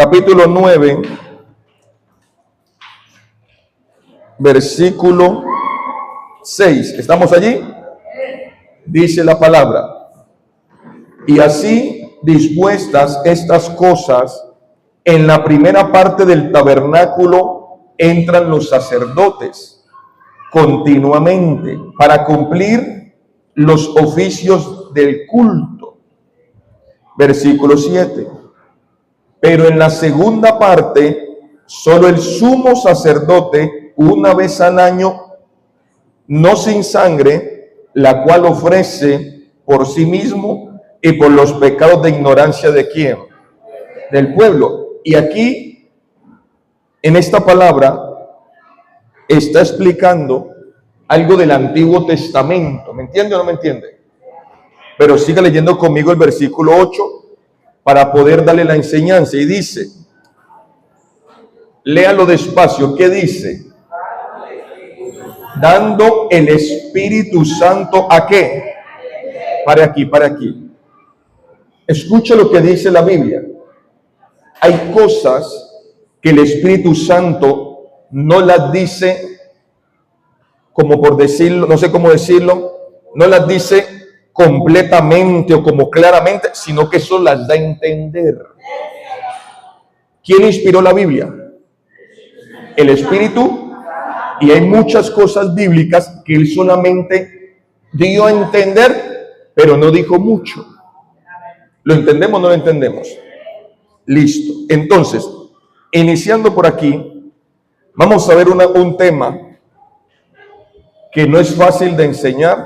capítulo 9, versículo 6. ¿Estamos allí? Dice la palabra: y así dispuestas estas cosas, en la primera parte del tabernáculo entran los sacerdotes continuamente para cumplir los oficios del culto. Versículo 7. Pero en la segunda parte, solo el sumo sacerdote, una vez al año, no sin sangre, la cual ofrece por sí mismo y por los pecados de ignorancia de quién, del pueblo. Y aquí, en esta palabra, está explicando algo del Antiguo Testamento. ¿Me entiende o no me entiende? Pero siga leyendo conmigo el versículo 8 para poder darle la enseñanza. Y dice, léalo despacio, ¿qué dice? Dando el Espíritu Santo ¿a qué? Para aquí. Escucha lo que dice la Biblia. Hay cosas que el Espíritu Santo no las dice, como por decirlo, no sé cómo decirlo, no las dice completamente o como claramente, sino que eso las da a entender. ¿Quién inspiró la Biblia? El Espíritu. Y hay muchas cosas bíblicas que él solamente dio a entender, pero no dijo mucho. ¿Lo entendemos o no lo entendemos? Listo. Entonces, iniciando por aquí, vamos a ver un tema que no es fácil de enseñar,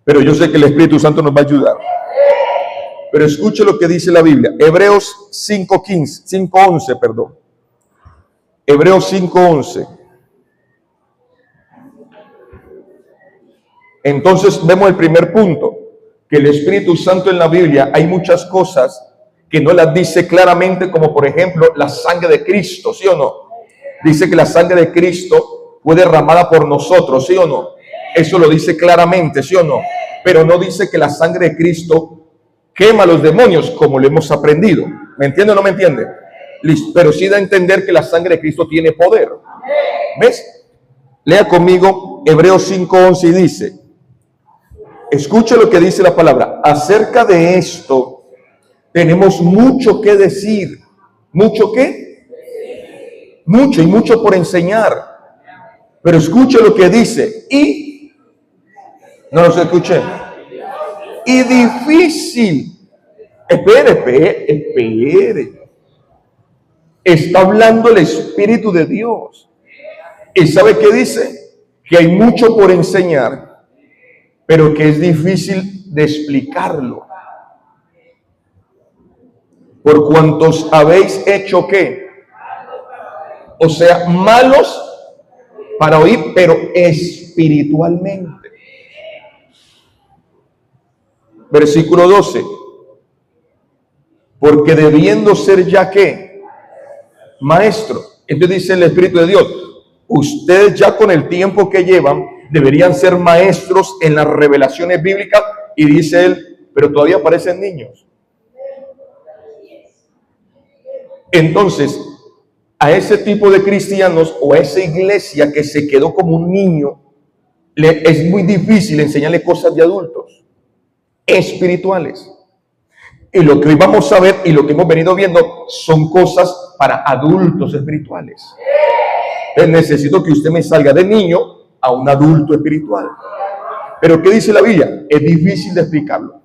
pero yo sé que el Espíritu Santo nos va a ayudar. Pero escuche lo que dice la Biblia. Hebreos 5:11, perdón. Hebreos 5:11. Entonces vemos el primer punto, que el Espíritu Santo en la Biblia hay muchas cosas que no las dice claramente, como por ejemplo la sangre de Cristo, ¿sí o no? Dice que la sangre de Cristo fue derramada por nosotros, ¿sí o no? Eso lo dice claramente, ¿sí o no? Pero no dice que la sangre de Cristo quema a los demonios, como lo hemos aprendido. ¿Me entiende o no me entiende? Listo. Pero sí da a entender que la sangre de Cristo tiene poder. ¿Ves? Lea conmigo Hebreos 5:11 y dice, escuche lo que dice la palabra. Acerca de esto tenemos mucho que decir. ¿Mucho qué? Mucho y mucho por enseñar. Pero escuche lo que dice. Y, no los escuché. Y difícil. Espere. Está hablando el Espíritu de Dios. ¿Y sabe qué dice? Que hay mucho por enseñar, pero que es difícil de explicarlo. Por cuantos habéis hecho ¿qué? O sea, malos para oír, pero espiritualmente. Versículo 12. Porque debiendo ser ya ¿qué? Maestro. Entonces dice el Espíritu de Dios, ustedes ya con el tiempo que llevan deberían ser maestros en las revelaciones bíblicas. Y dice él, pero todavía parecen niños. Entonces, a ese tipo de cristianos o a esa iglesia que se quedó como un niño, es muy difícil enseñarle cosas de adultos espirituales. Y lo que hoy vamos a ver y lo que hemos venido viendo son cosas para adultos espirituales. Entonces necesito que usted me salga de niño a un adulto espiritual. Pero ¿qué dice la Biblia? Es difícil de explicarlo.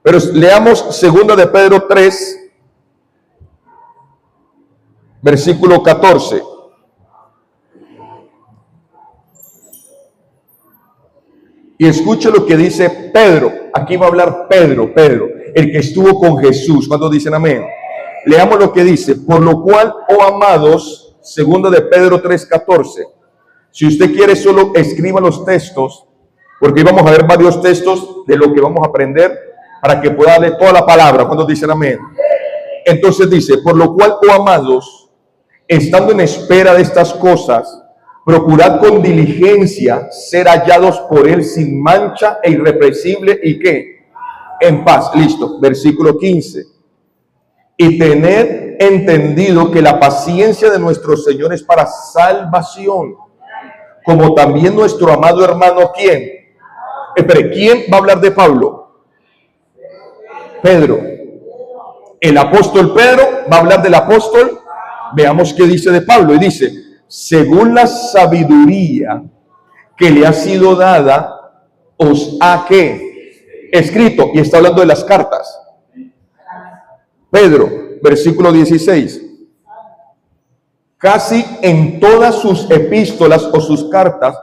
Pero leamos 2 de Pedro 3, versículo 14. Y escuche lo que dice Pedro. Aquí va a hablar Pedro, el que estuvo con Jesús. ¿Cuántos dicen amén? Leamos lo que dice. Por lo cual, oh amados, 2 de Pedro 3:14. Si usted quiere, solo escriba los textos, porque hoy vamos a ver varios textos de lo que vamos a aprender para que pueda leer toda la palabra. ¿Cuántos dicen amén? Entonces dice, por lo cual, oh amados, estando en espera de estas cosas, procurad con diligencia ser hallados por él sin mancha e irreprensible y ¿qué? En paz. Listo. Versículo 15. y tened entendido que la paciencia de nuestro Señor es para salvación, como también nuestro amado hermano, ¿quién? ¿Quién va a hablar de Pablo? Pedro. El apóstol Pedro va a hablar del apóstol. Veamos qué dice de Pablo. Y dice, según la sabiduría que le ha sido dada, os ha ¿qué? Escrito. Y está hablando de las cartas. Pedro, versículo 16. Casi en todas sus epístolas o sus cartas,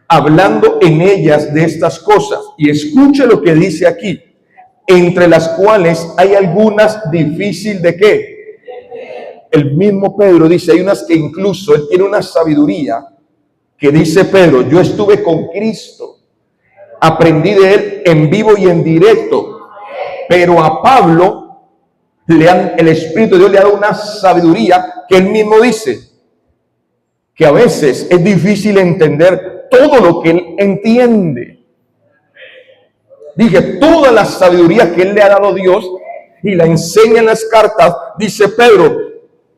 hablando en ellas de estas cosas. Y escuche lo que dice aquí. Entre las cuales hay algunas difícil de qué. El mismo Pedro dice, hay unas que incluso él tiene una sabiduría que dice Pedro, yo estuve con Cristo, aprendí de él en vivo y en directo, pero a Pablo el Espíritu de Dios le ha dado una sabiduría que él mismo dice que a veces es difícil entender todo lo que él entiende. Dije, toda la sabiduría que él le ha dado Dios y la enseña en las cartas, dice Pedro,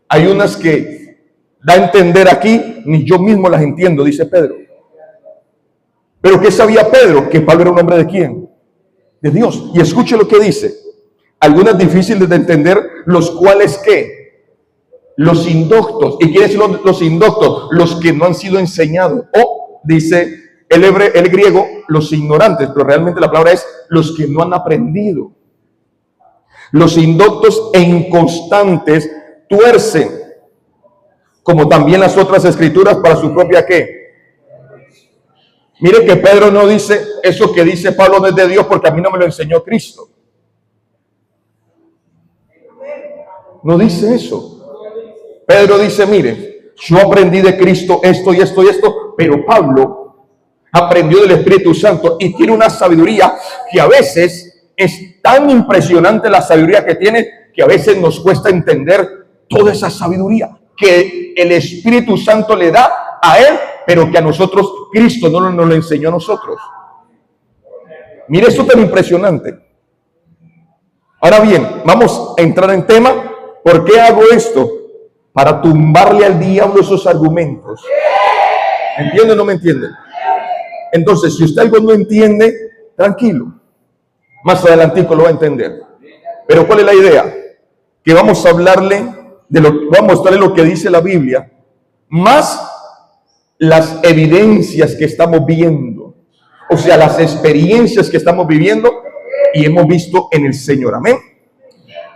hay unas que da a entender aquí, ni yo mismo las entiendo, dice Pedro. Pero ¿qué sabía Pedro? Que Pablo era un hombre de quién? De Dios. Y escuche lo que dice. Algunas difíciles de entender, los cuales ¿qué? Los indoctos. ¿Y quiénes son los indoctos? Los que no han sido enseñados. O, dice el griego, los ignorantes, pero realmente la palabra es los que no han aprendido. Los indoctos e inconstantes tuercen, como también las otras escrituras, para su propia ¿qué? Mire que Pedro no dice, eso que dice Pablo no es de Dios porque a mí no me lo enseñó Cristo. No dice eso. Pedro dice, mire, yo aprendí de Cristo esto y esto y esto, pero Pablo aprendió del Espíritu Santo y tiene una sabiduría que a veces es tan impresionante, la sabiduría que tiene, que a veces nos cuesta entender toda esa sabiduría que el Espíritu Santo le da a él, pero que a nosotros Cristo no nos lo enseñó a nosotros. Mire esto tan impresionante. Ahora bien, vamos a entrar en tema. ¿Por qué hago esto? Para tumbarle al diablo esos argumentos. ¿Me entiende o no me entiende? Entonces, si usted algo no entiende, tranquilo. Más adelantico lo va a entender. Pero ¿cuál es la idea? Que vamos a hablarle vamos a mostrarle lo que dice la Biblia, más las evidencias que estamos viendo. O sea, las experiencias que estamos viviendo y hemos visto en el Señor. Amén.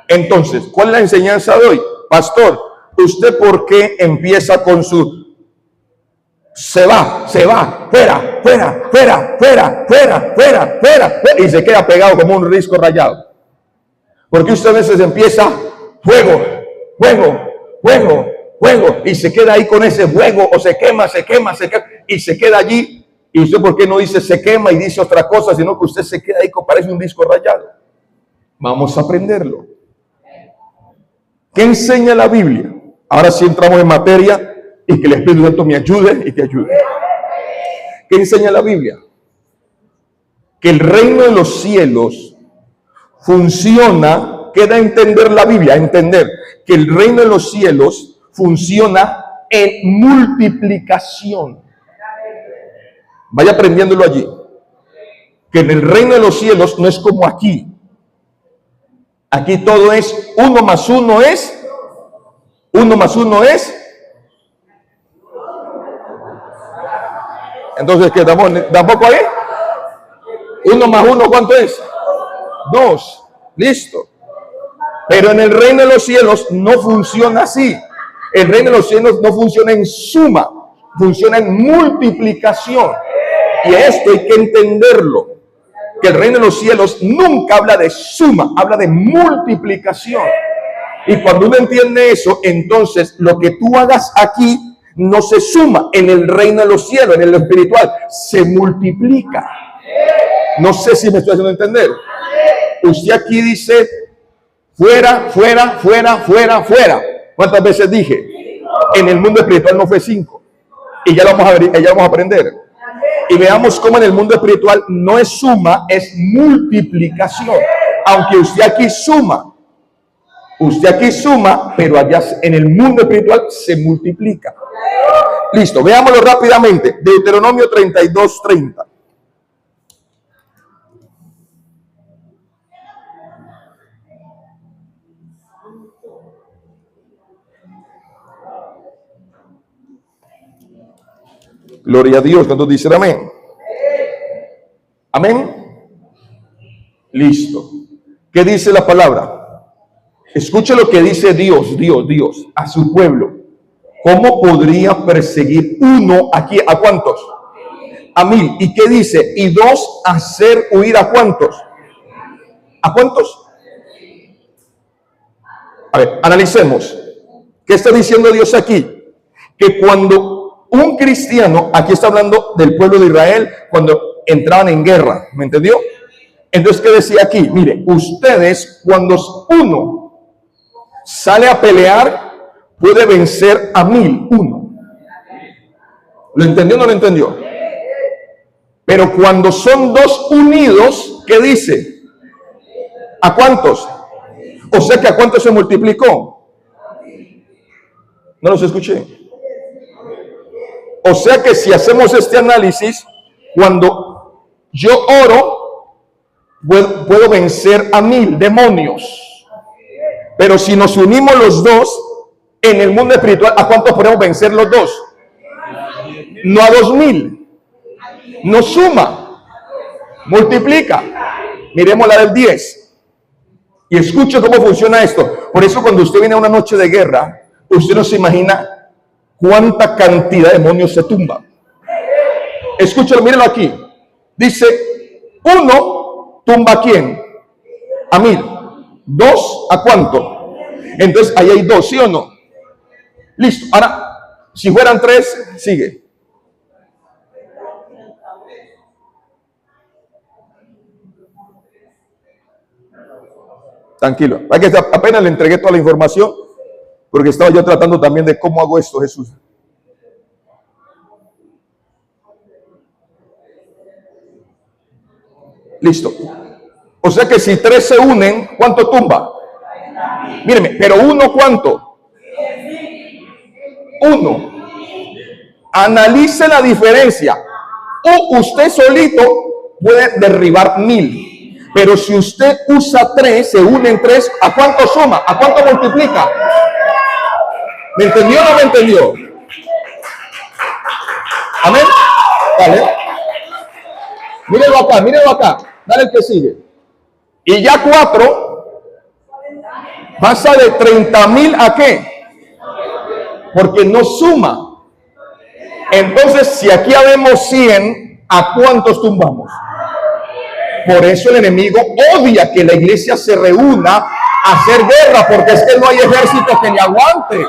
Entonces, ¿cuál es la enseñanza de hoy? Pastor, ¿usted por qué empieza con su se va, fuera, y se queda pegado como un risco rayado? Porque usted a veces empieza fuego, y se queda ahí con ese fuego, o se quema, y se queda allí. Y usted, ¿por qué no dice se quema y dice otra cosa, sino que usted se queda ahí, parece un disco rayado? Vamos a aprenderlo. ¿Qué enseña la Biblia? Ahora sí entramos en materia y que el Espíritu Santo me ayude y te ayude. ¿Qué enseña la Biblia? Que el reino de los cielos funciona, queda a entender la Biblia, a entender que el reino de los cielos funciona en multiplicación. Vaya aprendiéndolo allí. Que en el reino de los cielos no es como aquí. Aquí todo es 1 más 1 es 1 más 1 es. Entonces, ¿qué? ¿Tampoco ahí? 1 más 1, ¿cuánto es? 2. Listo. Pero en el reino de los cielos no funciona así. El reino de los cielos no funciona en suma, funciona en multiplicación. Y esto hay que entenderlo. Que el reino de los cielos nunca habla de suma, habla de multiplicación. Y cuando uno entiende eso, entonces lo que tú hagas aquí no se suma en el reino de los cielos, en el espiritual, se multiplica. No sé si me estoy haciendo entender. Usted aquí dice fuera. ¿Cuántas veces dije? En el mundo espiritual no fue 5. Y ya lo vamos a ver, ya vamos a aprender. Y veamos cómo en el mundo espiritual no es suma, es multiplicación. Aunque usted aquí suma. Usted aquí suma, pero allá en el mundo espiritual se multiplica. Listo, veámoslo rápidamente. Deuteronomio 32:30. Gloria a Dios. ¿Cuántos dicen amén? Amén. Listo. ¿Qué dice la palabra? Escuche lo que dice Dios a su pueblo. ¿Cómo podría perseguir uno aquí? ¿A cuántos? A 1000. ¿Y qué dice? Y 2, hacer huir ¿a cuántos? ¿A cuántos? A ver, analicemos. ¿Qué está diciendo Dios aquí? Que cuando un cristiano, aquí está hablando del pueblo de Israel, cuando entraban en guerra, ¿me entendió? Entonces, ¿qué decía aquí? Mire, ustedes, cuando uno sale a pelear, puede vencer a 1000, uno. ¿Lo entendió o no lo entendió? Pero cuando son 2 unidos, ¿qué dice? ¿A cuántos? O sea que ¿a cuántos se multiplicó? No los escuché. O sea que si hacemos este análisis, cuando yo oro, puedo vencer a 1000 demonios. Pero si nos unimos los dos, en el mundo espiritual, ¿a cuántos podemos vencer los dos? No a 2000. No suma, multiplica. Miremos la del 10. Y escuche cómo funciona esto. Por eso cuando usted viene a una noche de guerra, usted no se imagina cuánta cantidad de demonios se tumba. Escúchalo, mírenlo aquí. Dice, 1 tumba ¿a quién? A 1000. 2, ¿a cuánto? Entonces ahí hay 2, ¿sí o no? Listo. Ahora, si fueran 3, sigue. Tranquilo. Apenas le entregué toda la información, porque estaba yo tratando también de cómo hago esto, Jesús. Listo. O sea que si 3 se unen, ¿cuánto tumba? Míreme, pero 1, ¿cuánto? 1. Analice la diferencia. O usted solito puede derribar 1000. Pero si usted usa 3, se unen 3, ¿a cuánto suma? ¿A cuánto multiplica? ¿Me entendió o no me entendió? Amén. Dale. Mírenlo acá. Dale el que sigue. Y ya 4 pasa de 30,000 ¿a qué? Porque no suma. Entonces, si aquí habemos 100, ¿a cuántos tumbamos? Por eso el enemigo odia que la iglesia se reúna a hacer guerra, porque es que no hay ejército que le aguante.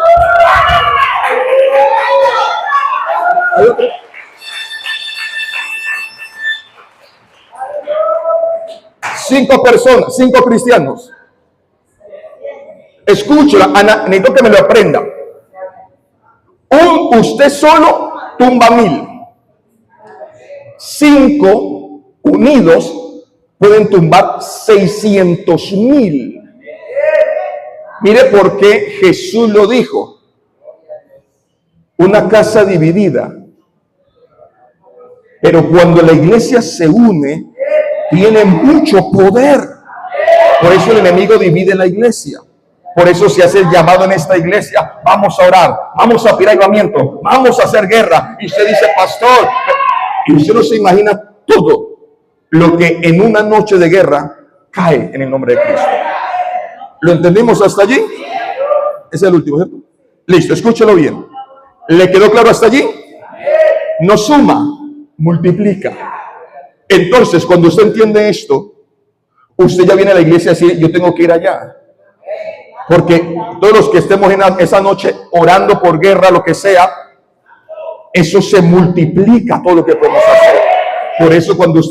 5 personas, 5 cristianos. Escúchela, necesito que me lo aprenda. Usted solo tumba 1000. 5 unidos pueden tumbar 600,000. Mire por qué Jesús lo dijo. Una casa dividida. Pero cuando la iglesia se une, tiene mucho poder. Por eso el enemigo divide la iglesia. Por eso se hace el llamado en esta iglesia. Vamos a orar, vamos a pedir avivamiento, vamos a hacer guerra. Y usted dice, pastor, y usted no se imagina todo lo que en una noche de guerra cae en el nombre de Cristo. ¿Lo entendimos hasta allí? Ese es el último, ¿cierto? Listo, escúchelo bien. ¿Le quedó claro hasta allí? No suma, multiplica. Entonces, cuando usted entiende esto, usted ya viene a la iglesia y dice, yo tengo que ir allá. Porque todos los que estemos en esa noche orando por guerra, lo que sea, eso se multiplica todo lo que podemos hacer. Por eso cuando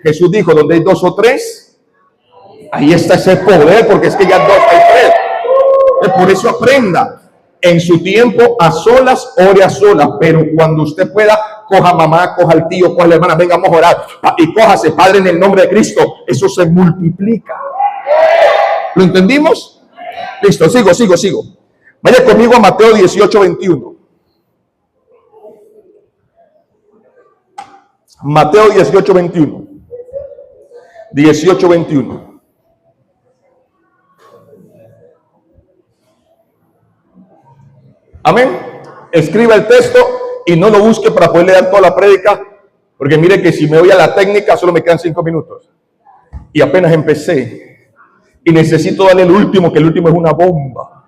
Jesús dijo, donde hay 2 o 3, ahí está ese poder, porque es que ya 2 hay 3. Por eso aprenda. En su tiempo, a solas, ore a solas. Pero cuando usted pueda, coja a mamá, coja al tío, coja a la hermana, venga, vamos a orar. Y cójase, Padre, en el nombre de Cristo. Eso se multiplica. ¿Lo entendimos? Listo, sigo. Vaya conmigo a Mateo 18:21. Mateo 18:21. 18:21. Amén. Escriba el texto y no lo busque para poder leer toda la prédica, porque mire que si me voy a la técnica solo me quedan 5 minutos. Y apenas empecé. Y necesito darle el último, que el último es una bomba.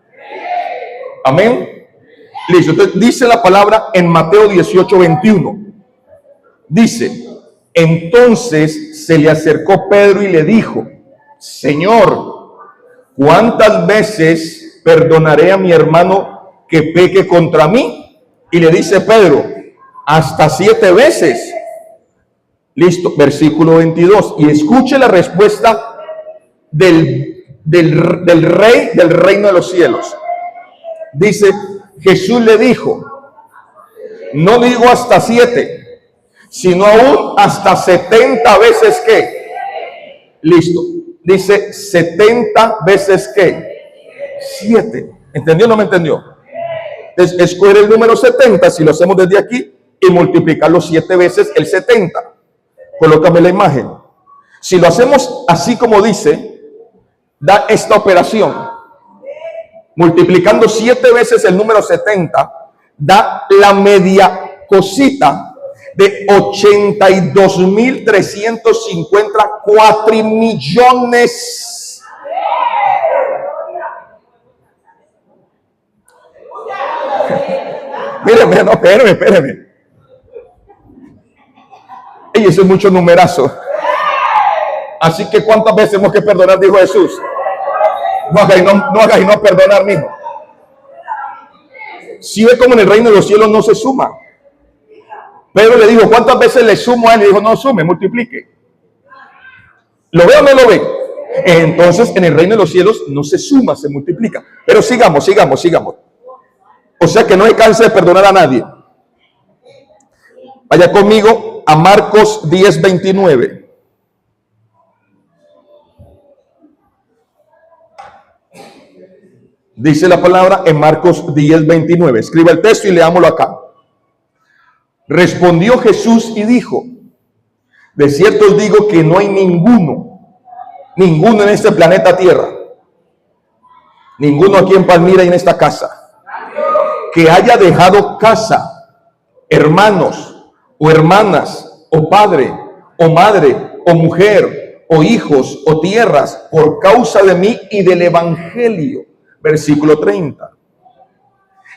Amén. Listo. Entonces dice la palabra en Mateo 18:21. Dice: entonces se le acercó Pedro y le dijo: Señor, ¿cuántas veces perdonaré a mi hermano que peque contra mí? Y le dice Pedro: hasta 7 veces. Listo, versículo 22. Y escuche la respuesta del rey del reino de los cielos. Dice: Jesús le dijo: no digo hasta 7, sino aún hasta 70 veces que. Listo. Dice 70 veces que 7. ¿Entendió o no me entendió? Entonces, escoger el número 70, si lo hacemos desde aquí, y multiplicarlo 7 veces el 70. Colócame la imagen. Si lo hacemos así como dice, da esta operación. Multiplicando 7 veces el número 70, da la media cosita de 82.350 cuatrimillones. Míreme, no, espéreme. Y eso es mucho numerazo. Así que ¿cuántas veces hemos que perdonar? Dijo Jesús. No hagas y no perdonar, mijo. Si ve como en el reino de los cielos no se suma. Pedro le dijo: ¿cuántas veces le sumo a él? Y dijo: no sume, multiplique. ¿Lo ve o no lo ve? Entonces en el reino de los cielos no se suma, se multiplica. Pero sigamos. O sea que no hay chance de perdonar a nadie. Vaya conmigo a Marcos 10:29. Dice la palabra en Marcos 10:29. Escriba el texto y leámoslo acá. Respondió Jesús y dijo: de cierto os digo que no hay ninguno en este planeta Tierra, ninguno aquí en Palmira y en esta casa, que haya dejado casa, hermanos o hermanas, o padre o madre, o mujer o hijos o tierras por causa de mí y del evangelio. Versículo 30.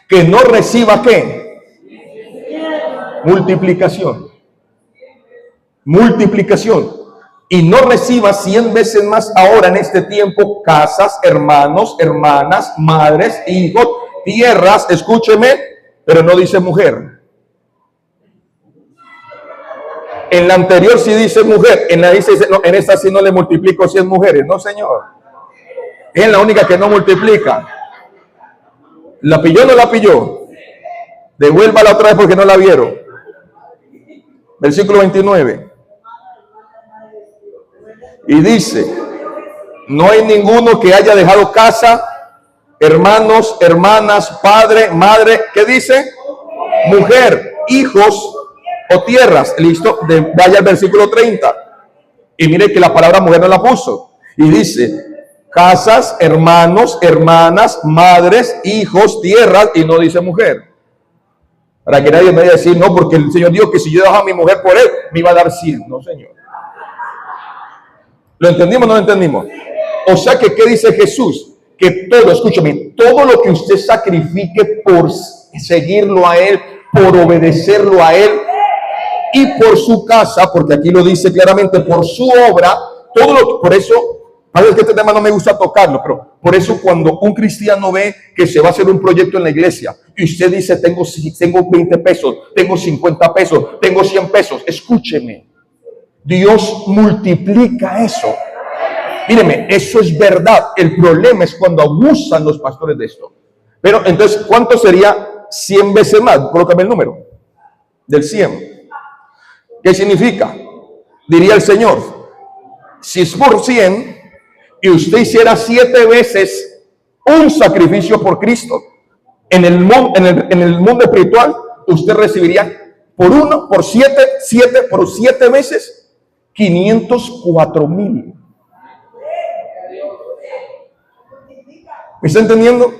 Que no reciba ¿qué? Multiplicación. Y no reciba 100 veces más ahora en este tiempo casas, hermanos, hermanas, madres, hijos, tierras, escúcheme, pero no dice mujer. En la anterior sí dice mujer, en la dice no, en esta sí no le multiplico 100 mujeres, no señor. Es la única que no multiplica. ¿La pilló o no la pilló? Devuélvala otra vez porque no la vieron. Versículo 29. Y dice: no hay ninguno que haya dejado casa, hermanos, hermanas, padre, madre, ¿qué dice? Mujer, hijos o tierras. Listo, vaya al versículo 30. Y mire que la palabra mujer no la puso. Y dice: casas, hermanos, hermanas, madres, hijos, tierras, y no dice mujer. Para que nadie me vaya a decir: no, porque el Señor dijo que si yo dejaba a mi mujer por él, me iba a dar 100. No, Señor. ¿Lo entendimos o no lo entendimos? O sea que, ¿qué dice Jesús? Que todo, escúchame, todo lo que usted sacrifique por seguirlo a él, por obedecerlo a él y por su casa, porque aquí lo dice claramente, por su obra, todo lo que, por eso, sabes que este tema no me gusta tocarlo, pero por eso cuando un cristiano ve que se va a hacer un proyecto en la iglesia y usted dice: tengo 20 pesos, tengo 50 pesos, tengo 100 pesos, escúcheme, Dios multiplica eso. Míreme, eso es verdad. El problema es cuando abusan los pastores de esto. Pero entonces, ¿cuánto sería 100 veces más? Colócame el número del 100. ¿Qué significa? Diría el Señor: si es por 100 y usted hiciera 7 veces un sacrificio por Cristo, en el mundo espiritual, usted recibiría por 7 veces, 504,000. ¿Me está entendiendo?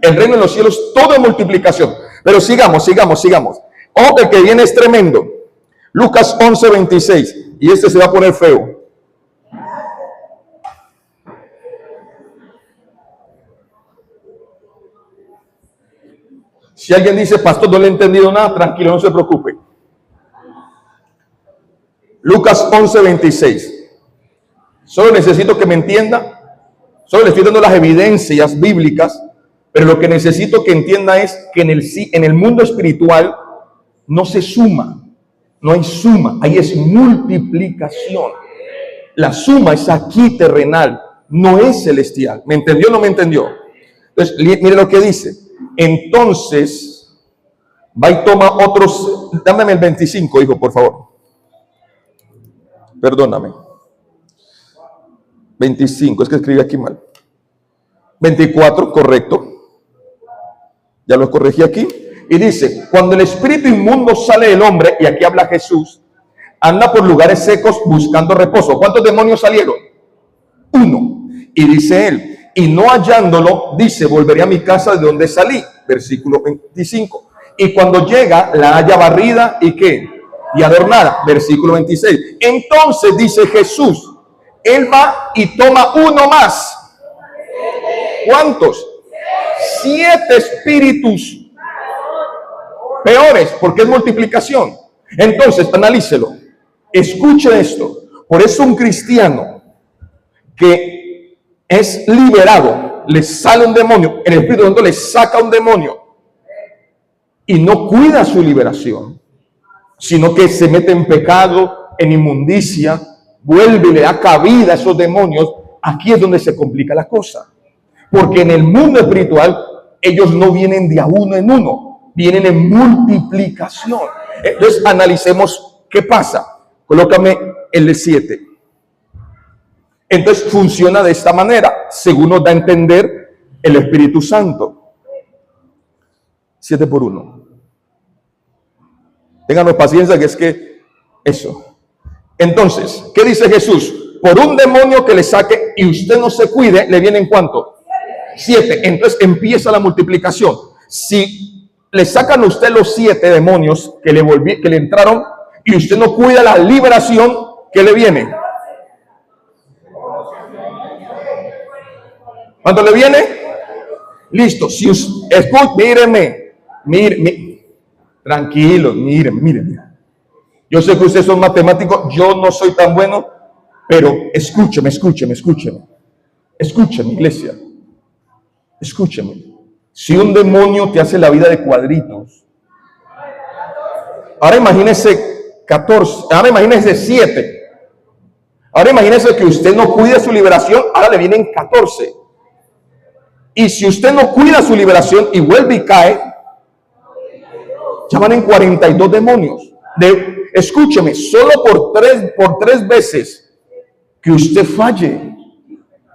El reino de los cielos, todo es multiplicación. Pero sigamos. Ojo, el que viene es tremendo. Lucas 11:26. Y este se va a poner feo. Si alguien dice, pastor, no le he entendido nada, tranquilo, no se preocupe. Lucas 11:26. Solo necesito que me entienda. Solo le estoy dando las evidencias bíblicas, pero lo que necesito que entienda es que en el mundo espiritual no se suma, no hay suma, ahí es multiplicación. La suma es aquí terrenal, no es celestial. ¿Me entendió o no me entendió? Entonces, mire lo que dice. Entonces, va y toma otros, dámeme el 25, hijo, por favor. Perdóname. 25, es que escribí aquí mal. 24, correcto. Ya lo corregí aquí. Y dice, cuando el espíritu inmundo sale del hombre, y aquí habla Jesús, anda por lugares secos buscando reposo. ¿Cuántos demonios salieron? 1. Y dice él, y no hallándolo, dice, volveré a mi casa de donde salí. Versículo 25. Y cuando llega, la halla barrida, ¿y qué? Y adornada. Versículo 26. Entonces dice Jesús, él va y toma uno más. ¿Cuántos? 7 espíritus peores, porque es multiplicación. Entonces, analícelo. Escuche esto. Por eso un cristiano que es liberado, le sale un demonio, el Espíritu Santo le saca un demonio y no cuida su liberación, sino que se mete en pecado, en inmundicia, vuelve y le da cabida a esos demonios. Aquí es donde se complica la cosa, porque en el mundo espiritual ellos no vienen de a uno en uno, vienen en multiplicación. Entonces analicemos qué pasa. Colócame el 7. Entonces funciona de esta manera, según nos da a entender el Espíritu Santo. 7 por 1. Ténganos paciencia, que es que eso. Entonces, ¿qué dice Jesús? Por un demonio que le saque y usted no se cuide, le vienen ¿cuánto? 7. Entonces empieza la multiplicación. Si le sacan a usted los 7 demonios que le entraron y usted no cuida la liberación, ¿qué le viene? ¿Cuánto le viene? Listo. Si usted, míreme. Tranquilo, mire. Yo sé que ustedes son matemáticos, yo no soy tan bueno, pero escúcheme, iglesia. Escúcheme. Si un demonio te hace la vida de cuadritos, ahora imagínese 14, ahora imagínese 7. Ahora imagínese que usted no cuida su liberación, ahora le vienen 14. Y si usted no cuida su liberación y vuelve y cae, ya van en 42 demonios. Escúcheme, solo por tres veces que usted falle,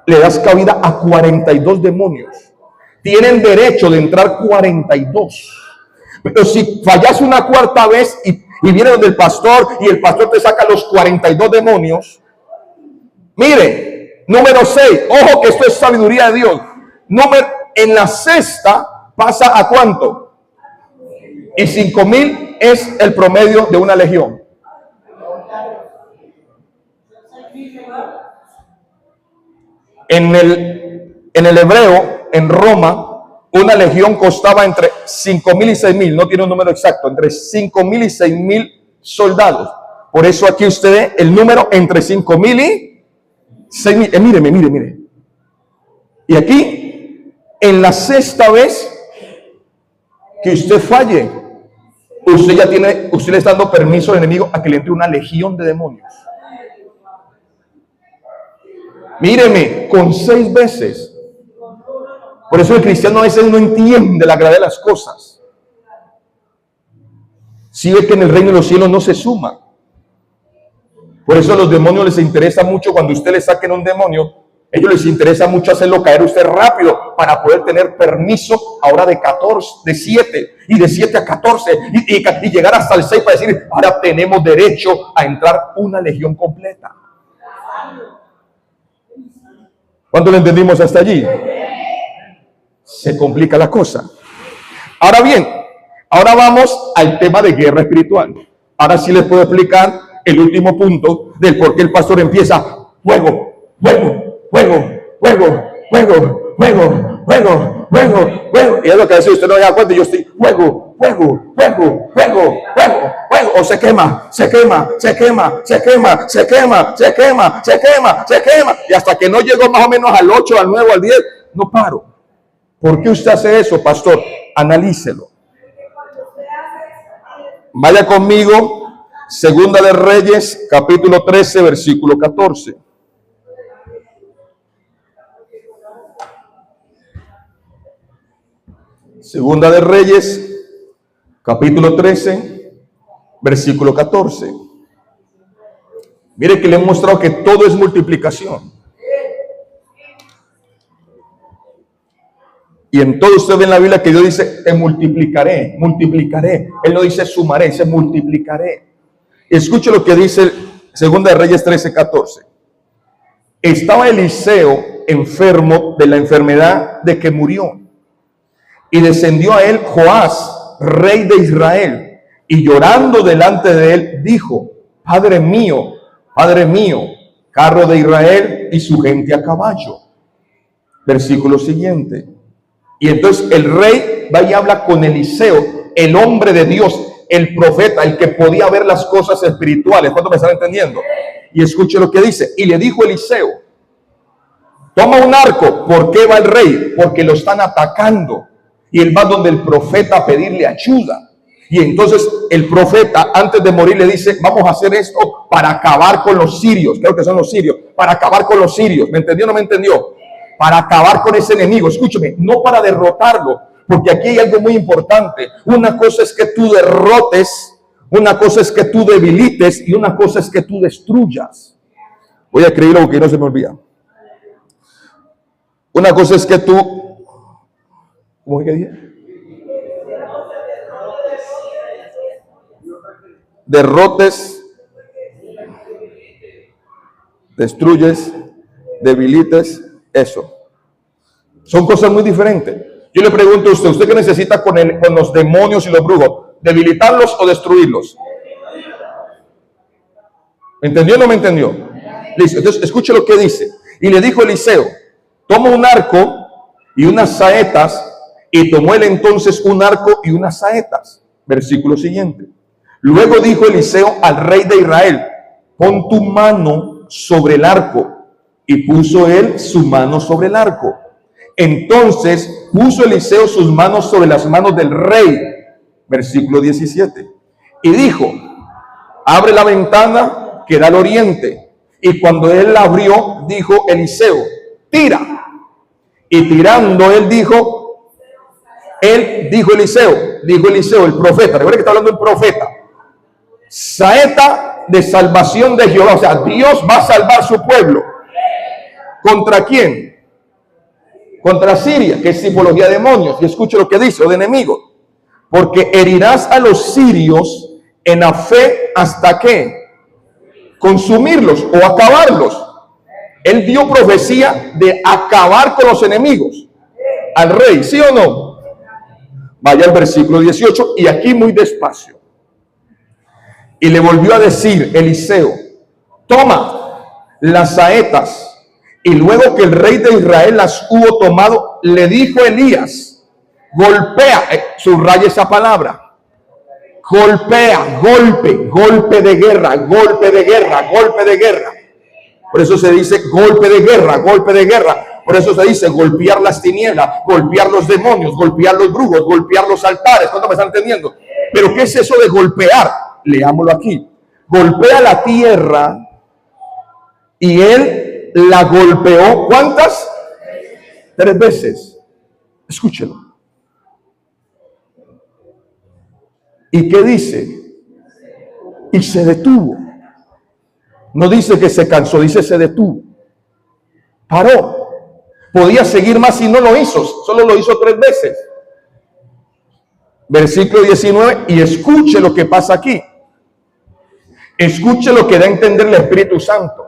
le das cabida a 42 demonios. Tienen derecho de entrar 42. Pero si fallas una cuarta vez y viene donde el pastor y el pastor te saca los 42 demonios, mire, número 6, ojo que esto es sabiduría de Dios. En la sexta pasa a ¿cuánto? Y 5,000 es el promedio de una legión. En el hebreo, en Roma, una legión costaba entre 5,000 y 6,000, no tiene un número exacto, entre 5,000 y 6,000 soldados. Por eso aquí usted ve el número entre 5,000 y 6,000. Mire. Y aquí, en la sexta vez que usted falle, usted le está dando permiso al enemigo a que le entre una legión de demonios. Míreme, con 6 veces. Por eso el cristiano a veces no entiende la gravedad de las cosas. Si ve que en el reino de los cielos no se suma. Por eso a los demonios les interesa mucho cuando usted le saquen un demonio, Ellos les interesa mucho hacerlo caer usted rápido para poder tener permiso ahora de 14, de 7 y de 7 a 14 y llegar hasta el 6 para decir, ahora tenemos derecho a entrar una legión completa. ¿Cuánto lo entendimos hasta allí? Se complica la cosa. Ahora bien, ahora vamos al tema de guerra espiritual. Ahora sí les puedo explicar el último punto del por qué el pastor empieza fuego, fuego, fuego, fuego, fuego, fuego, fuego, fuego, fuego. Y es lo que dice usted no da cuenta, yo estoy fuego, fuego, fuego, fuego, fuego, fuego. O se quema, se quema, se quema, se quema, se quema, se quema, se quema, se quema. Y hasta que no llego más o menos al 8, al 9, al 10, no paro. ¿Por qué usted hace eso, pastor? Analícelo. Vaya conmigo, Segunda de Reyes, capítulo 13, versículo 14. Segunda de Reyes, capítulo 13, versículo 14. Mire que le he mostrado que todo es multiplicación. Y en todo usted ve en la Biblia que Dios dice, te multiplicaré, multiplicaré. Él no dice sumaré, dice multiplicaré. Escuche lo que dice Segunda de Reyes 13, 14. Estaba Eliseo enfermo de la enfermedad de que murió. Y descendió a él Joás, rey de Israel, y llorando delante de él, dijo, Padre mío, carro de Israel y su gente a caballo. Versículo siguiente. Y entonces el rey va y habla con Eliseo, el hombre de Dios, el profeta, el que podía ver las cosas espirituales. ¿Cuánto me están entendiendo? Y escuche lo que dice. Y le dijo Eliseo, toma un arco. ¿Por qué va el rey? Porque lo están atacando. Y él va donde el profeta a pedirle ayuda. Y entonces el profeta, antes de morir, le dice, vamos a hacer esto para acabar con los sirios. Creo que son los sirios. Para acabar con los sirios. ¿Me entendió o no me entendió? Para acabar con ese enemigo. Escúcheme, no para derrotarlo. Porque aquí hay algo muy importante. Una cosa es que tú derrotes. Una cosa es que tú debilites. Y una cosa es que tú destruyas. Voy a escribirlo porque no se me olvida. Una cosa es que tú... ¿Cómo es que dije? Derrotes, destruyes, debilites, eso. Son cosas muy diferentes. Yo le pregunto a ¿usted qué necesita con los demonios y los brujos? ¿Debilitarlos o destruirlos? ¿Me entendió o no me entendió? Listo, entonces escuche lo que dice. Y le dijo Eliseo, toma un arco y unas saetas. Y tomó él entonces un arco y unas saetas. Versículo siguiente. Luego dijo Eliseo al rey de Israel, pon tu mano sobre el arco. Y puso él su mano sobre el arco. Entonces puso Eliseo sus manos sobre las manos del rey. Versículo 17. Y dijo, abre la ventana que da al oriente. Y cuando él la abrió, dijo Eliseo, tira. Y tirando dijo Eliseo, el profeta, recuerda que está hablando el profeta, saeta de salvación de Jehová, o sea, Dios va a salvar su pueblo. ¿Contra quién? Contra Siria, que es simbología de demonios. Y escuche lo que dice, o de enemigos. Porque herirás a los sirios en la fe hasta que consumirlos o acabarlos. Él dio profecía de acabar con los enemigos al rey, ¿sí o no? Vaya al versículo 18 y aquí muy despacio. Y le volvió a decir Eliseo, toma las saetas. Y luego que el rey de Israel las hubo tomado, le dijo Elías, golpea, subraya esa palabra, golpea, golpe de guerra, golpe de guerra, golpe de guerra. Por eso se dice golpe de guerra, golpe de guerra. Por eso se dice golpear las tinieblas, golpear los demonios, golpear los brujos, golpear los altares. ¿Cuánto me están entendiendo? Pero ¿qué es eso de golpear? Leámoslo aquí. Golpea la tierra y él la golpeó. ¿Cuántas? 3 veces. Escúchelo. ¿Y qué dice? Y se detuvo. No dice que se cansó, dice se detuvo. Paró. Podía seguir más y no lo hizo. Solo lo hizo 3 veces. Versículo 19. Y escuche lo que pasa aquí. Escuche lo que da a entender el Espíritu Santo.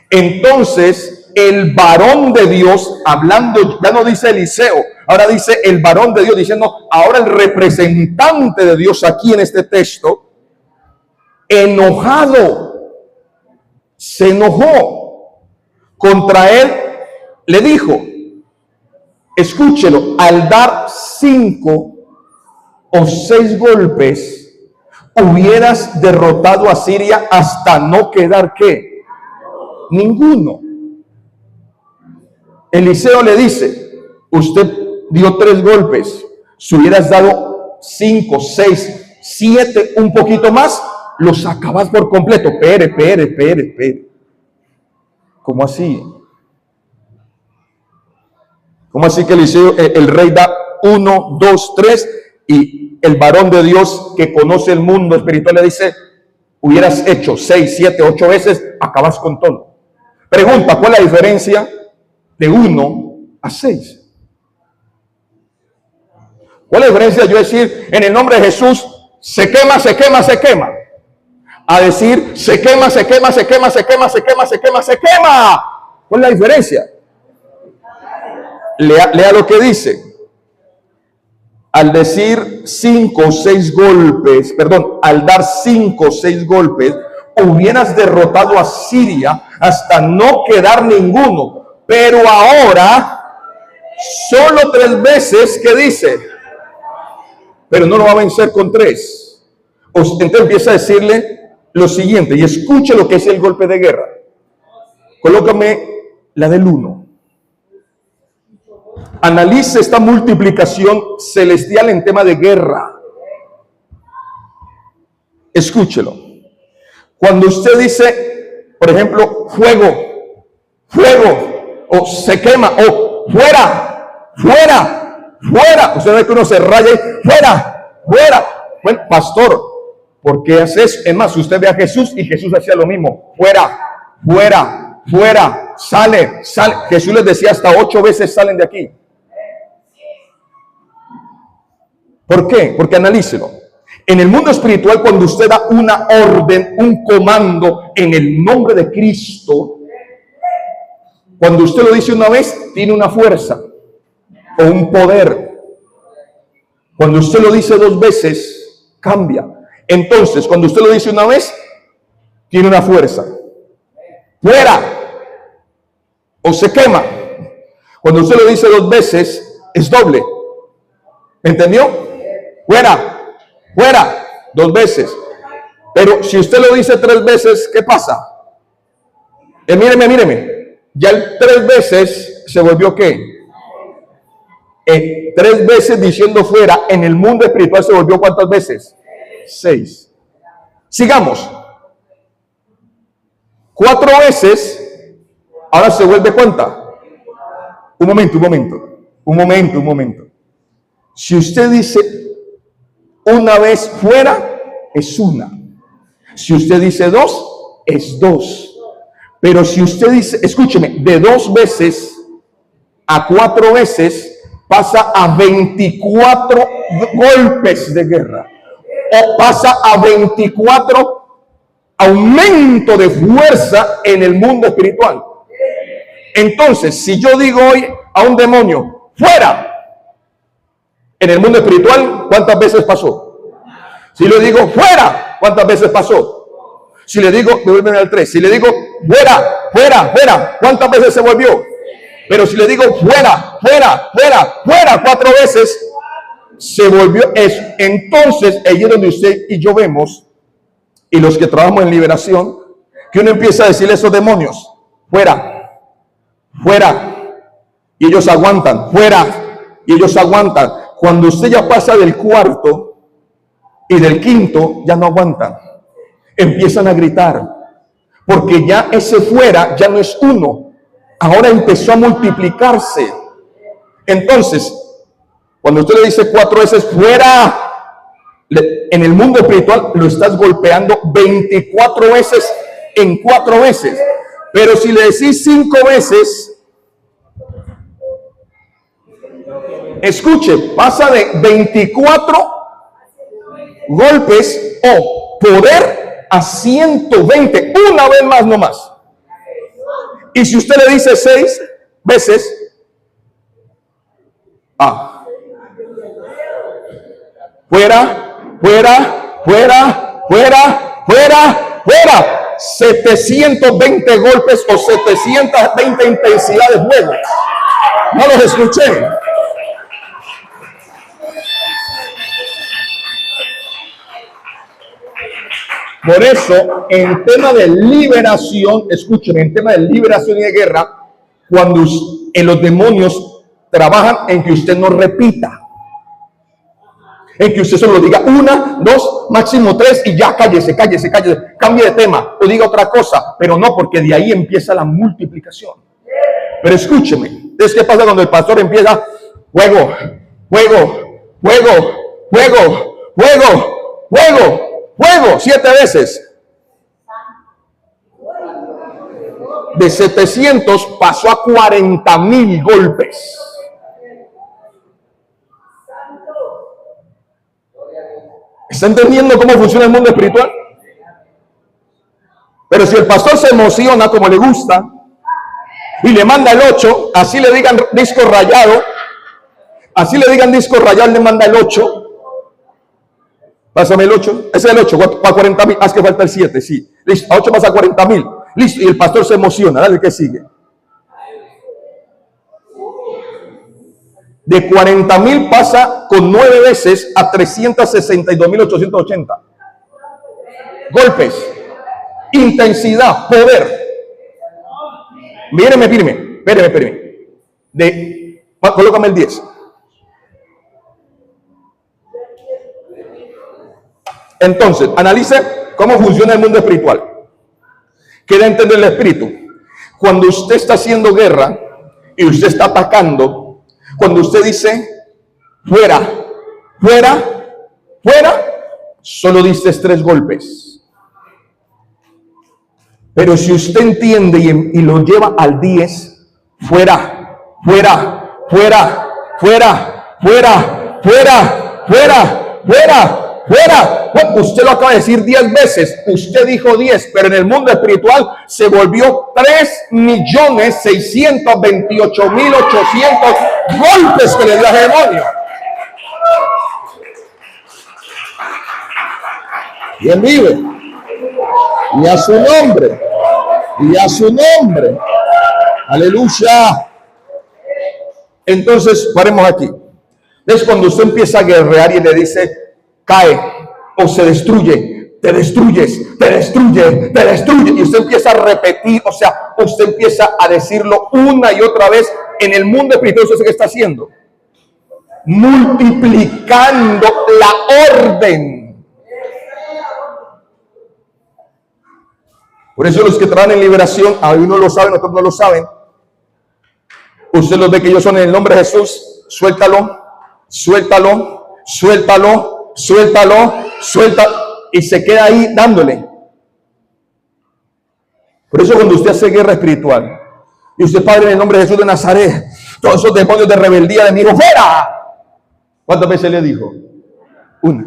Entonces, el varón de Dios, hablando, ya no dice Eliseo, ahora dice el varón de Dios, diciendo, ahora el representante de Dios aquí en este texto, enojado, se enojó contra él, le dijo, escúchelo, al dar 5 o 6 golpes, hubieras derrotado a Siria hasta no quedar ¿qué? Ninguno. Eliseo le dice, usted dio 3 golpes, si hubieras dado 5, 6, 7, un poquito más, los acabas por completo. Pere. ¿Cómo así? ¿Cómo así que Eliseo, el rey da 1, 2, 3 y el varón de Dios que conoce el mundo espiritual le dice, hubieras hecho 6, 7, 8 veces, acabas con todo? Pregunta, ¿cuál es la diferencia de 1 a 6? ¿Cuál es la diferencia de yo decir, en el nombre de Jesús, se quema, a decir, se quema? ¿Cuál es la diferencia? Lea lo que dice. Al decir 5 o 6 golpes, perdón, al dar 5 o 6 golpes, hubieras derrotado a Siria hasta no quedar ninguno. Pero ahora, solo 3 veces, ¿qué dice? Pero no lo va a vencer con 3. Entonces empieza a decirle lo siguiente, y escuche lo que es el golpe de guerra. Colócame la del 1. Analice esta multiplicación celestial en tema de guerra. Escúchelo. Cuando usted dice, por ejemplo, fuego, o se quema, o fuera, usted ve que uno se raya y fuera. Bueno, pastor, ¿por qué hace eso? Es más, usted ve a Jesús y Jesús hacía lo mismo. Fuera, sale. Jesús les decía hasta 8 veces salen de aquí. ¿Por qué? Porque analícelo. En el mundo espiritual, cuando usted da una orden, un comando en el nombre de Cristo, cuando usted lo dice una vez, tiene una fuerza o un poder. Cuando usted lo dice 2 veces, cambia. Entonces, cuando usted lo dice una vez, tiene una fuerza. Fuera. O se quema. Cuando usted lo dice 2 veces, es doble. ¿Me entendió? Fuera, 2 veces. Pero si usted lo dice 3 veces, ¿qué pasa? Míreme. Ya el 3 veces se volvió ¿qué? 3 veces diciendo fuera, en el mundo espiritual se volvió ¿cuántas veces? 6. Sigamos. 4 veces, ahora se vuelve ¿cuánta? Un momento. Si usted dice una vez fuera, es 1. Si usted dice 2, es 2. Pero si usted dice, escúcheme, de 2 veces a 4 veces, pasa a 24 golpes de guerra. O pasa a 24 aumento de fuerza en el mundo espiritual. Entonces, si yo digo hoy a un demonio, fuera, en el mundo espiritual, ¿cuántas veces pasó? Si le digo fuera, ¿cuántas veces pasó? Si le digo, devuélveme al 3. Si le digo fuera, ¿cuántas veces se volvió? Pero si le digo fuera, 4 veces, se volvió. Entonces, ahí es donde usted y yo vemos, y los que trabajamos en liberación, que uno empieza a decirle a esos demonios, fuera, y ellos aguantan, fuera, y ellos aguantan. Cuando usted ya pasa del 4 y del 5, ya no aguantan. Empiezan a gritar. Porque ya ese fuera ya no es 1. Ahora empezó a multiplicarse. Entonces, cuando usted le dice 4 veces fuera, en el mundo espiritual lo estás golpeando 24 veces en 4 veces. Pero si le decís 5 veces, escuche, pasa de 24 golpes o poder a 120, una vez más, no más. Y si usted le dice 6 veces, fuera, fuera, fuera, fuera, fuera, fuera. 720 golpes o 720 intensidades de fuego. No los escuché. Por eso, en tema de liberación, escuchen, en tema de liberación y de guerra, cuando en los demonios trabajan en que usted no repita, en que usted solo diga 1, 2, máximo 3 y ya cállese, cambie de tema o diga otra cosa, pero no, porque de ahí empieza la multiplicación. Pero escúcheme, entonces, ¿qué pasa cuando el pastor empieza? Fuego, fuego, fuego, fuego, fuego, fuego, fuego, 7 veces. De 700 pasó a 40,000 golpes. ¿Está entendiendo cómo funciona el mundo espiritual? Pero si el pastor se emociona como le gusta y le manda el 8, así le digan disco rayado, le manda el 8. Pásame el 8, ese es el 8, para 40,000, haz que falta el 7, sí. Listo, a 8 pasa a 40,000, listo, y el pastor se emociona, dale, ¿qué sigue? De 40,000 pasa con 9 veces a 362,880. Golpes, intensidad, poder. Míreme, espéreme. Colócame el 10. Entonces, analice cómo funciona el mundo espiritual. ¿Quiere entender el espíritu? Cuando usted está haciendo guerra y usted está atacando, cuando usted dice fuera, fuera, fuera, solo dices 3 golpes. Pero si usted entiende y lo lleva al 10, fuera, fuera, fuera, fuera, fuera, fuera, fuera, fuera, fuera. Bueno, usted lo acaba de decir 10 veces. Usted dijo 10, pero en el mundo espiritual se volvió 3,628,800 golpes que le dio al demonio. Bien vive. Y a su nombre. Y a su nombre. Aleluya. Entonces, paremos aquí. Es cuando usted empieza a guerrear y le dice, cae o se destruye, te destruyes, te destruye, te destruye. Y usted empieza a repetir, o sea, usted empieza a decirlo una y otra vez. En el mundo espiritual, ¿usted qué está haciendo? Multiplicando la orden. Por eso los que trabajan en liberación, algunos lo saben, otros no lo saben. Usted los ve que ellos son en el nombre de Jesús. Suéltalo, suéltalo, suéltalo, suéltalo, suéltalo. Y se queda ahí dándole. Por eso cuando usted hace guerra espiritual y usted, Padre, en el nombre de Jesús de Nazaret, todos esos demonios de rebeldía de mi hijo, ¡fuera! ¿Cuántas veces le dijo? Una.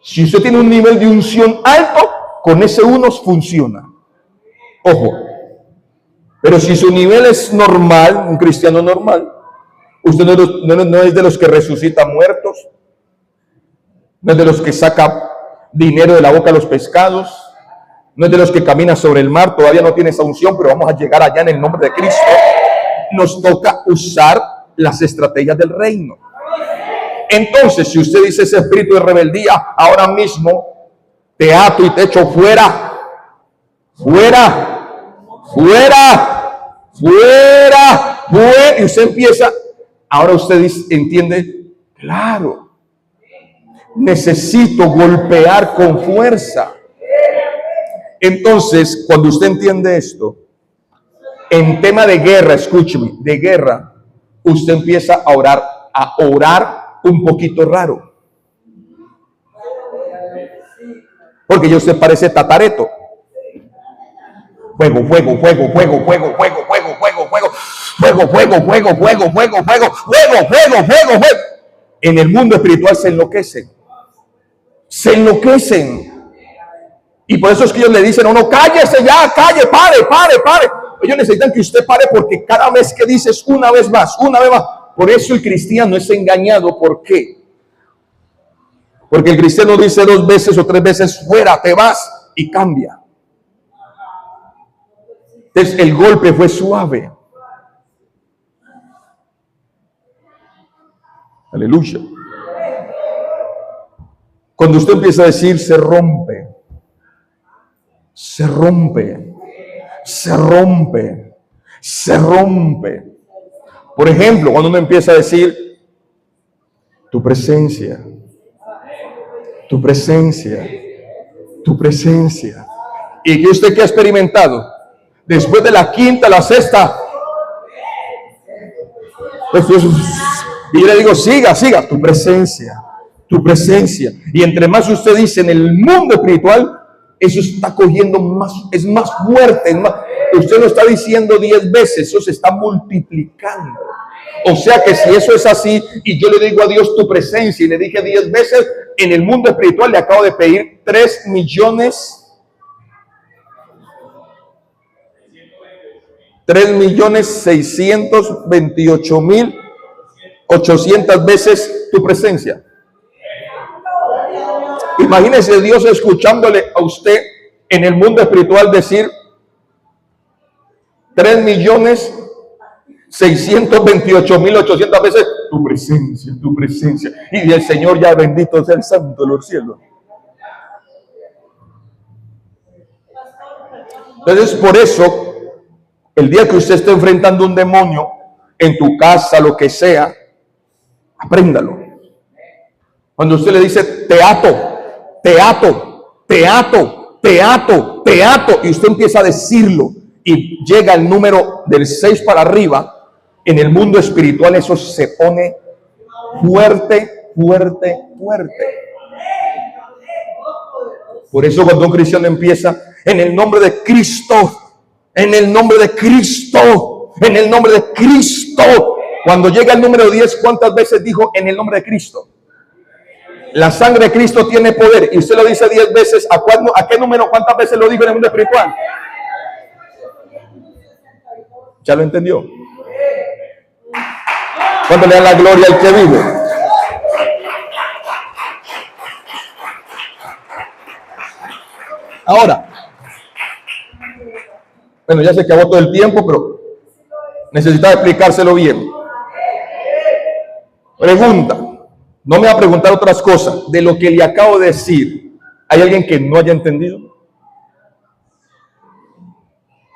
Si usted tiene un nivel de unción alto, con ese uno funciona. Ojo. Pero si su nivel es normal, un cristiano normal, usted no es de los que resucita muertos, no es de los que saca dinero de la boca de los pescados, no es de los que camina sobre el mar, todavía no tiene esa unción, pero vamos a llegar allá en el nombre de Cristo. Nos toca usar las estrategias del reino. Entonces, si usted dice ese espíritu de rebeldía, ahora mismo te ato y te echo fuera, fuera, fuera, fuera, fuera. Y usted empieza, ahora usted entiende, claro, necesito golpear con fuerza. Entonces, cuando usted entiende esto, en tema de guerra, escúcheme, de guerra, usted empieza a orar un poquito raro. Porque ya usted parece tatareto. Fuego, fuego, fuego, fuego, fuego, fuego, fuego, fuego, fuego, fuego, fuego, fuego, fuego, fuego, fuego, fuego, fuego, fuego, fuego. En el mundo espiritual se enloquecen. Se enloquecen. Y por eso es que ellos le dicen a uno, cállese ya, calle, pare, pare, pare. Ellos necesitan que usted pare porque cada vez que dices una vez más, una vez más. Por eso el cristiano es engañado. ¿Por qué? Porque el cristiano dice 2 veces o 3 veces, fuera, te vas, y cambia. Entonces el golpe fue suave. Aleluya. Cuando usted empieza a decir, se rompe, se rompe, se rompe, se rompe. Por ejemplo, cuando uno empieza a decir, tu presencia, tu presencia, tu presencia. ¿Y que usted qué ha experimentado? Después de la quinta, la sexta. Y yo le digo, siga, siga, tu presencia, tu presencia. Y entre más usted dice en el mundo espiritual, eso está cogiendo más, es más fuerte. Es más, usted lo está diciendo 10 veces, eso se está multiplicando. O sea que si eso es así, y yo le digo a Dios tu presencia, y le dije 10 veces, en el mundo espiritual le acabo de pedir 3.628.800 veces tu presencia. Imagínese Dios escuchándole a usted en el mundo espiritual decir 3.628.800 veces tu presencia, tu presencia. Y el Señor ya bendito sea el santo de los cielos. Entonces por eso, el día que usted esté enfrentando un demonio en tu casa, lo que sea, apréndalo. Cuando usted le dice te ato, te ato, te ato, te ato, te ato, y usted empieza a decirlo y llega el número del 6 para arriba, en el mundo espiritual eso se pone fuerte, fuerte, fuerte. Por eso cuando un cristiano empieza en el nombre de Cristo, en el nombre de Cristo, en el nombre de Cristo, cuando llega el número 10, ¿cuántas veces dijo en el nombre de Cristo? La sangre de Cristo tiene poder, y usted lo dice 10 veces. ¿A qué número? ¿Cuántas veces lo dijo en el mundo espiritual? ¿Ya lo entendió? ¿Cuánto le dan la gloria al que vive? Ahora, bueno, ya se acabó todo el tiempo, pero necesitaba explicárselo bien. Pregunta, no me va a preguntar otras cosas. De lo que le acabo de decir, ¿hay alguien que no haya entendido?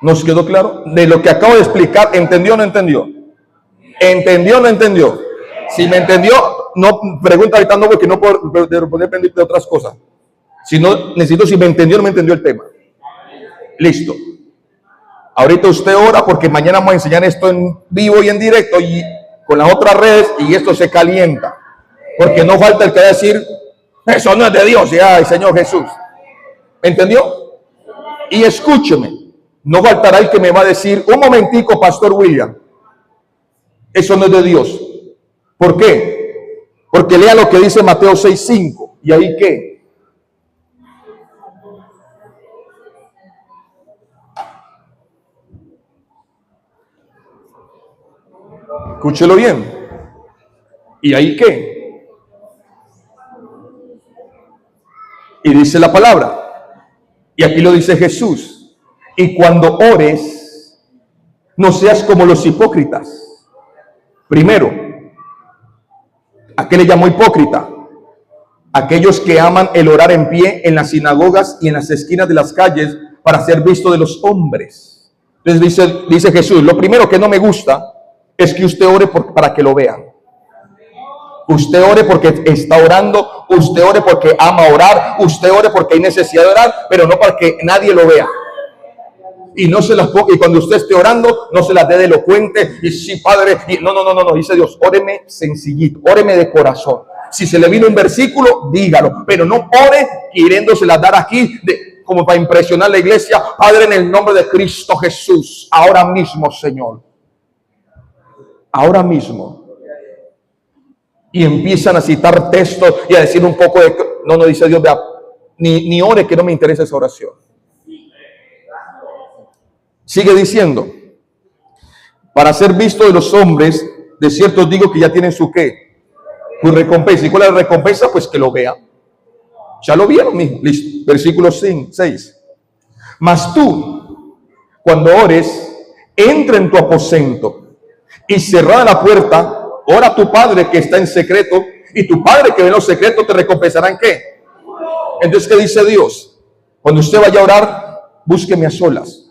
¿Nos quedó claro? De lo que acabo de explicar, ¿entendió o no entendió? ¿Entendió o no entendió? Si me entendió, no pregunta ahorita, no, porque no puedo poder pendiente de otras cosas. Si no, necesito si me entendió o no me entendió el tema. Listo. Ahorita usted ora porque mañana vamos a enseñar esto en vivo y en directo y con las otras redes, y esto se calienta. Porque no falta el que va a decir, eso no es de Dios, y ay, Señor Jesús. ¿Me entendió? Y escúcheme, no faltará el que me va a decir, un momentico, Pastor William, eso no es de Dios. ¿Por qué? Porque lea lo que dice Mateo 6:5. ¿Y ahí qué? Escúchelo bien. ¿Y ahí qué? Y dice la palabra. Y aquí lo dice Jesús. Y cuando ores, no seas como los hipócritas. Primero, ¿a qué le llamó hipócrita? Aquellos que aman el orar en pie en las sinagogas y en las esquinas de las calles para ser visto de los hombres. Entonces dice Jesús, lo primero que no me gusta es que usted ore para que lo vean. Usted ore porque está orando, usted ore porque ama orar, usted ore porque hay necesidad de orar, pero no para que nadie lo vea. Y no se las y cuando usted esté orando, no se las dé de elocuente y sí, Padre, y no, dice Dios, óreme sencillito, óreme de corazón. Si se le vino un versículo, dígalo, pero no ore queriéndose las dar aquí como para impresionar a la iglesia. Padre, en el nombre de Cristo Jesús, ahora mismo, Señor. Ahora mismo. Y empiezan a citar textos y a decir un poco de... No, dice Dios, vea, ni ore, que no me interesa esa oración. Sigue diciendo, para ser visto de los hombres, de cierto os digo que ya tienen su qué, su recompensa. ¿Y cuál es la recompensa? Pues que lo vea. Ya lo vieron mismo. Listo. Versículo 6. Mas tú, cuando ores, entra en tu aposento y cerrada la puerta, ora a tu Padre que está en secreto, y tu Padre que ve en los secretos te recompensará en qué. Entonces, ¿qué dice Dios? Cuando usted vaya a orar, búsqueme a solas.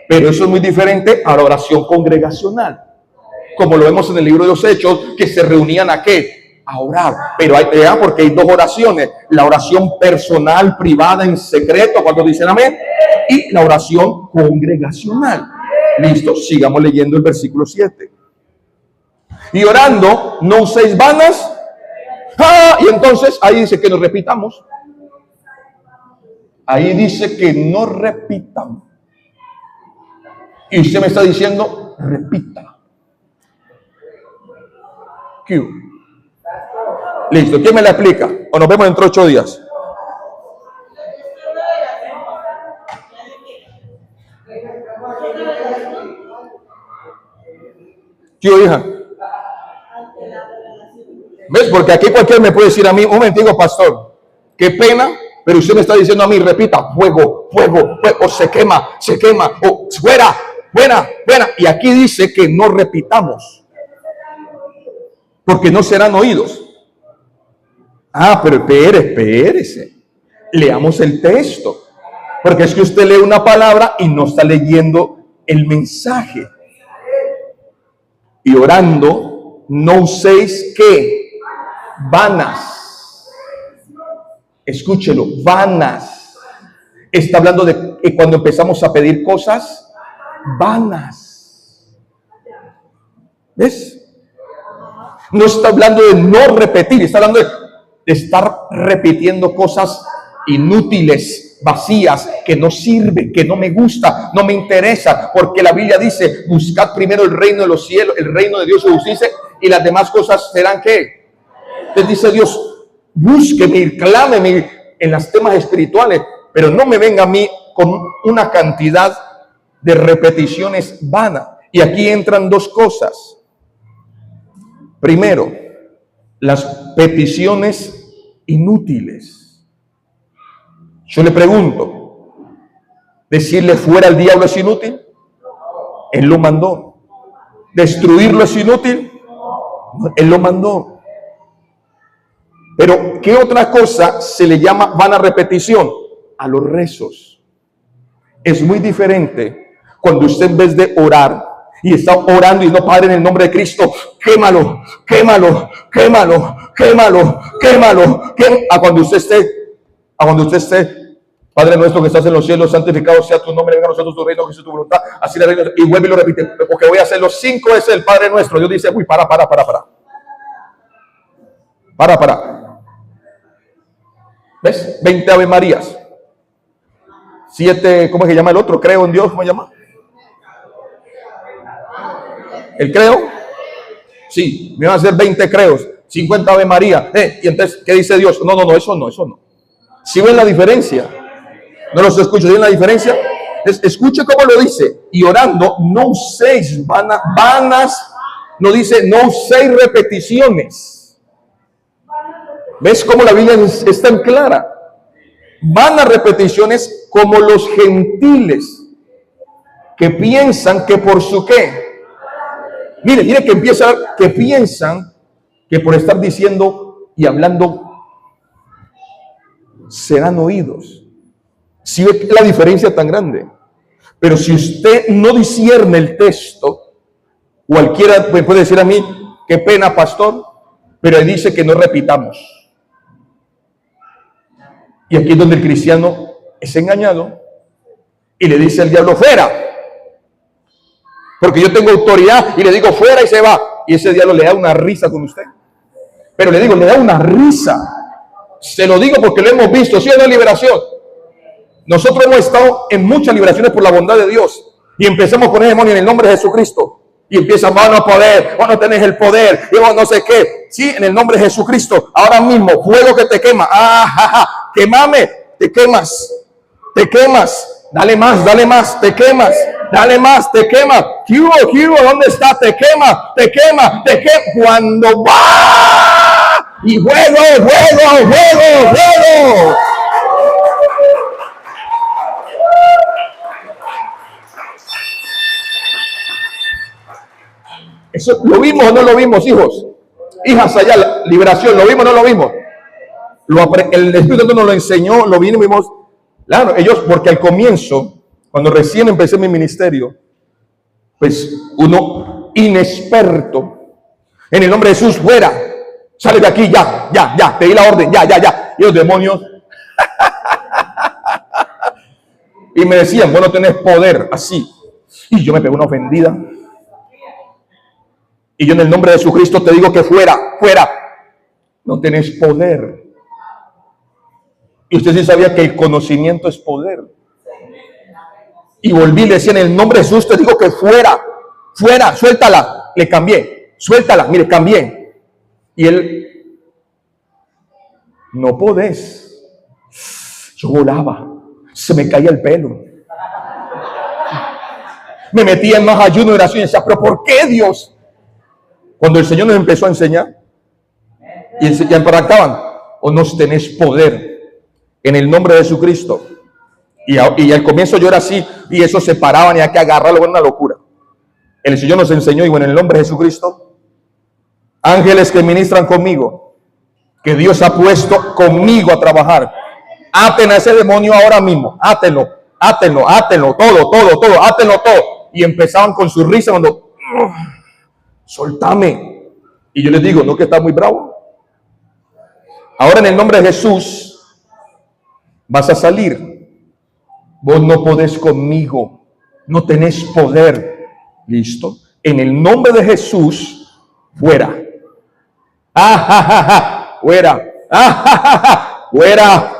Pero eso es muy diferente a la oración congregacional, como lo vemos en el libro de los Hechos, que se reunían ¿a qué? A orar. Pero porque hay dos oraciones: la oración personal, privada, en secreto, cuando dicen amén, y la oración congregacional. Listo, sigamos leyendo el versículo 7. Y orando, no uséis vanas. Y entonces ahí dice que nos repitamos. Ahí dice que no repitamos. Y usted me está diciendo, repita. ¿Qué? Listo, ¿quién me la explica? O nos vemos dentro de 8 días. ¿Qué, hija? ¿Ves? Porque aquí cualquiera me puede decir a mí, un momentico, pastor, qué pena, pero usted me está diciendo a mí, repita, fuego, fuego, fuego, se quema, o fuera, buena. Y aquí dice que no repitamos, porque no serán oídos. Pero espérese. Leamos el texto, porque es que usted lee una palabra y no está leyendo el mensaje. Y orando, no uséis ¿qué? Vanas. Escúchelo, vanas. Está hablando de que cuando empezamos a pedir cosas vanas. ¿Ves? No está hablando de no repetir, está hablando de estar repitiendo cosas inútiles, vacías, que no sirven, que no me gusta, no me interesa, porque la Biblia dice, buscad primero el reino de los cielos, el reino de Dios y justicia, y las demás cosas serán ¿qué? Entonces dice Dios, búsqueme, clámeme en los temas espirituales, pero no me venga a mí con una cantidad de repeticiones vanas. Y aquí entran dos cosas. Primero, las peticiones inútiles. Yo le pregunto, ¿decirle fuera al diablo es inútil? Él lo mandó. ¿Destruirlo es inútil? Él lo mandó. Pero ¿qué otra cosa se le llama vana repetición? A los rezos. Es muy diferente cuando usted en vez de orar y está orando y no, Padre, en el nombre de Cristo, quémalo, a cuando usted esté, Padre nuestro que estás en los cielos, santificado sea tu nombre, venga a nosotros tu reino, que sea tu voluntad, así la reina, y vuelve y lo repite, porque voy a hacer los 5 es el Padre nuestro. Dios dice, uy, para. ¿Ves? 20 Ave Marías. 7, ¿cómo es que llama el otro? Creo en Dios, ¿cómo se llama? ¿El creo? Sí, me van a hacer 20 creos, 50 Ave María. Y entonces, ¿qué dice Dios? No, eso no. ¿Sí ven la diferencia? No los escucho, ¿ven la diferencia? Escuche cómo lo dice. Y orando, no uséis vanas, no dice, no uséis repeticiones. ¿Ves cómo la Biblia es tan clara? Vanas repeticiones como los gentiles que piensan que por su qué. Mire que piensan que por estar diciendo y hablando serán oídos. Si ve la diferencia tan grande. Pero si usted no discierne el texto, cualquiera me puede decir a mí, qué pena, pastor, pero él dice que no repitamos. Y aquí es donde el cristiano es engañado y le dice al diablo, fuera. Porque yo tengo autoridad y le digo fuera y se va. Y ese diablo le da una risa con usted. Pero le digo, le da una risa. Se lo digo porque lo hemos visto. ¿Sí o no, liberación? Nosotros hemos estado en muchas liberaciones por la bondad de Dios. Y empecemos con el demonio en el nombre de Jesucristo. Y empiezan, vos no poder, vos no tenés el poder, y vos no sé qué. Sí, en el nombre de Jesucristo. Ahora mismo, fuego que te quema. Quemame, te quemas. Te quemas. Dale más, te quemas. Dale más, te quema. Hero, ¿dónde está? Te quema. Cuando va. Y fuego. Eso, ¿lo vimos o no lo vimos, hijos? Hijas allá, la liberación, ¿lo vimos o no lo vimos? El Espíritu Santo nos lo enseñó, lo vimos. Claro, ellos, porque al comienzo, cuando recién empecé mi ministerio, pues uno inexperto, en el nombre de Jesús, fuera, sale de aquí, ya, te di la orden, ya. Y los demonios, y me decían, vos no tenés poder, así. Y yo me pegué una ofendida. Y yo en el nombre de Jesucristo te digo que fuera. No tenés poder. Y usted sí sabía que el conocimiento es poder. Y volví y le decía, en el nombre de Jesús te digo que fuera, suéltala. Le cambié, suéltala, mire, cambié. Y él, no podés. Yo volaba, se me caía el pelo. Me metía en más ayuno y oración y decía, pero ¿por qué, Dios? Cuando el Señor nos empezó a enseñar y ya practicaban, o nos tenés poder en el nombre de Jesucristo. Y al comienzo yo era así, y eso se paraban y hay que agarrarlo, era una locura. El Señor nos enseñó, y bueno, en el nombre de Jesucristo, ángeles que ministran conmigo, que Dios ha puesto conmigo a trabajar, aten a ese demonio ahora mismo, átenlo, todo, átenlo todo. Y empezaban con su risa cuando, soltame. Y yo les digo, ¿no que está muy bravo? Ahora en el nombre de Jesús vas a salir. Vos no podés conmigo, no tenés poder. ¿Listo? En el nombre de Jesús, fuera. Fuera. Fuera.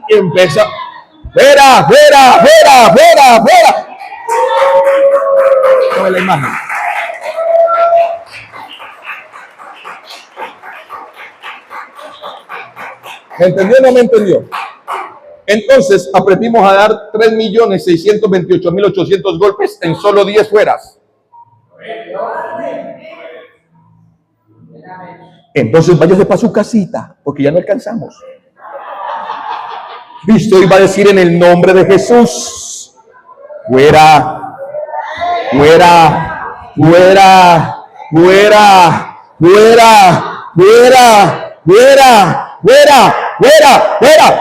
Y empieza. Fuera. Toma la imagen. ¿Me entendió o no me entendió? Entonces aprendimos a dar 3.628.800 golpes en solo 10 fueras. Entonces váyase para su casita, porque ya no alcanzamos. Y usted va a decir en el nombre de Jesús, fuera.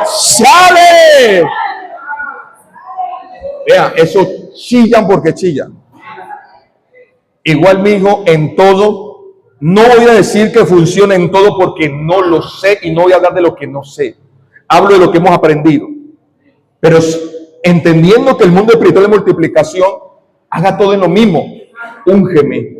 ¡Sale! Vea, eso chillan porque chillan. Igual, mi hijo, en todo, no voy a decir que funciona en todo porque no lo sé y no voy a hablar de lo que no sé. Hablo de lo que hemos aprendido. Pero entendiendo que el mundo espiritual de multiplicación haga todo en lo mismo. Úngeme.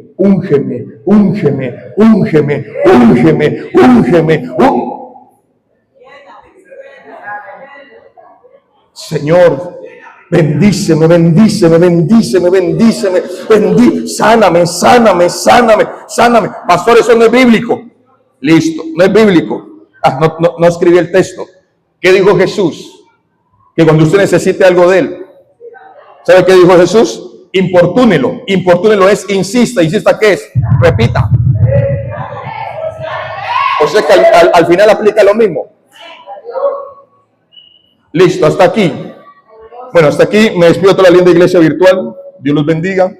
Señor, bendíceme, sáname. Pastor, eso no es bíblico. Listo, no es bíblico. No escribí el texto. ¿Qué dijo Jesús? Que cuando usted necesite algo de él, ¿sabe qué dijo Jesús? Importúnelo es insista. ¿Qué es? Repita. O sea que al final aplica lo mismo. Listo, hasta aquí. Bueno, hasta aquí me despido de toda la linda iglesia virtual. Dios los bendiga.